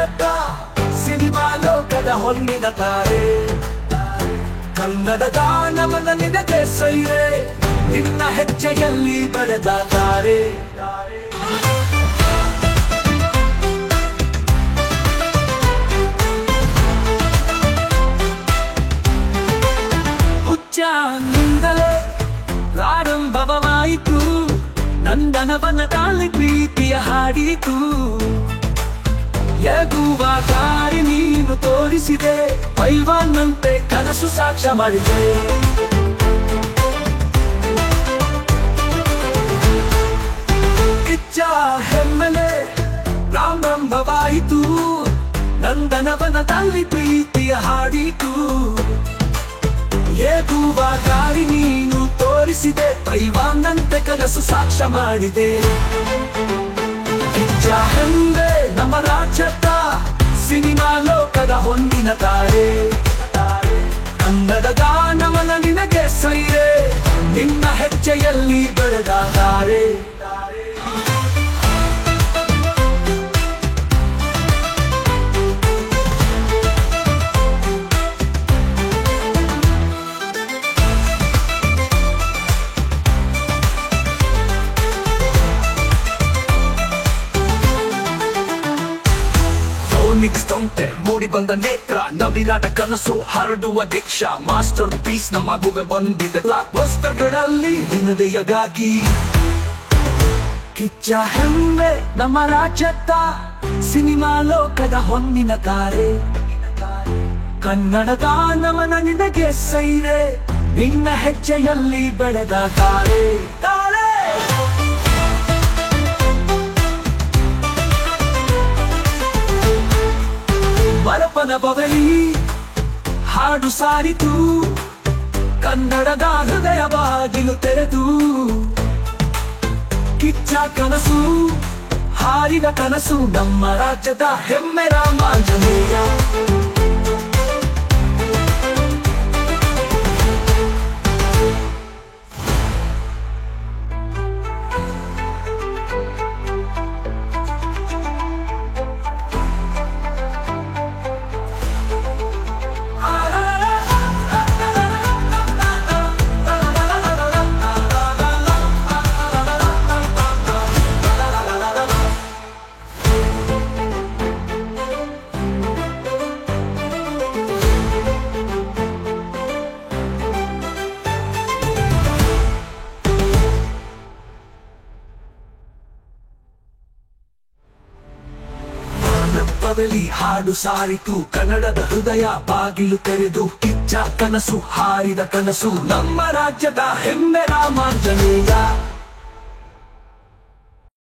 ರಾಜ್ಯದ ಸಿನಿಮಾ ಲೋಕದ ಹೊನ್ನಿನ ತಾರೆ. ಕನ್ನಡದ ನಮನ ನಿನಗೆ ಸೈರೆ, ನಿನ್ನ ಹೆಜ್ಜೆಯಲ್ಲಿ ಬೆಳೆದ ತಾರೆ. ಹುಚ್ಚಾನಿಂದಲೇ ಪ್ರಾರಂಭವಾಯಿತು ನಂದನವನದಲ್ಲಿ ಪ್ರೀತಿಯ ಹಾಡಿತು. ಎಗುವ ದಾರಿ ನೀನು ತೋರಿಸಿದೆ, ಪೈಲ್ವಾನ್ನಂತೆ ಕನಸು ಸಾಕ್ಷ್ಯ ಮಾಡಿದೆ. ಕಿಚ್ಚ ಹೆಮ್ಮೆಲೆ ಪ್ರಾರಂಭವಾಯಿತು ನಂದನವನದಲ್ಲಿ ಪ್ರೀತಿಯ ಹಾಡಿತು. ಎಗುವ ದಾರಿ ನೀನು ತೋರಿಸಿದೆ, ಪೈಲ್ವಾನ್ನಂತೆ ಕನಸು ಸಾಕ್ಷ್ಯ ಮಾಡಿದೆ. ಕಿಚ್ಚ ಹೆಮ್ಮೆ ನಮ್ಮ ರಾಜ್ಯದ ಸಿನಿಮಾ ಲೋಕದ ಹೊನ್ನಿನ ತಾರೆ. ಕನ್ನಡದ ನಮನ ನಿನಗೆ ಸೈರೆ, ನಿನ್ನ ಹೆಜ್ಜೆಯಲ್ಲಿ ಬೆಳೆದ ತಾರೆ. ತೊಂಟೆ ಮೂಡಿ ಬಂದ ನೇತ್ರ, ನವಿರಾಟ ಕನಸು ಹರಡುವ ದೀಕ್ಷಾ. ಮಾಸ್ಟರ್ ಪೀಸ್ ನಮ್ಮ ಮಗುವೆ ಬಂದಿದೆ ಬ್ಲಾಕ್ ಬಸ್ಟರ್ಗಳಲ್ಲಿ ನಿನ್ನದೆಯಗಾಗಿ. ಕಿಚ್ಚ ಹೆಮ್ಮೆ ನಮ್ಮ ರಾಜ್ಯದ ಸಿನಿಮಾ ಲೋಕದ ಹೊನ್ನಿನ ತಾರೆ. ಕನ್ನಡದ ನಮನ ನಿನಗೆ ಸೈರೆ, ನಿನ್ನ ಹೆಜ್ಜೆಯಲ್ಲಿ ಬೆಳೆದ ತಾರೆ. ಬರಪನ ಬವಲಿ ಹಾಡು ಸಾರಿತು, ಕನ್ನಡದ ಹೃದಯ ಬಾಗಿಲು ತೆರೆದು. ಕಿಚ್ಚ ಕನಸು ಹಾರಿದ ಕನಸು ನಮ್ಮ ರಾಜ್ಯದ ಹೆಮ್ಮೆ ರಾಮಾಂಜನೇಯ. ಬವಲಿ ಹಾಡು ಸಾರಿತು, ಕನ್ನಡದ ಹೃದಯ ಬಾಗಿಲು ತೆರೆದು. ಕಿಚ್ಚ ಕನಸು ಹಾರಿದ ಕನಸು ನಮ್ಮ ರಾಜ್ಯದ ಹೆಮ್ಮೆ ರಾಮಾಂಜನೇಯ.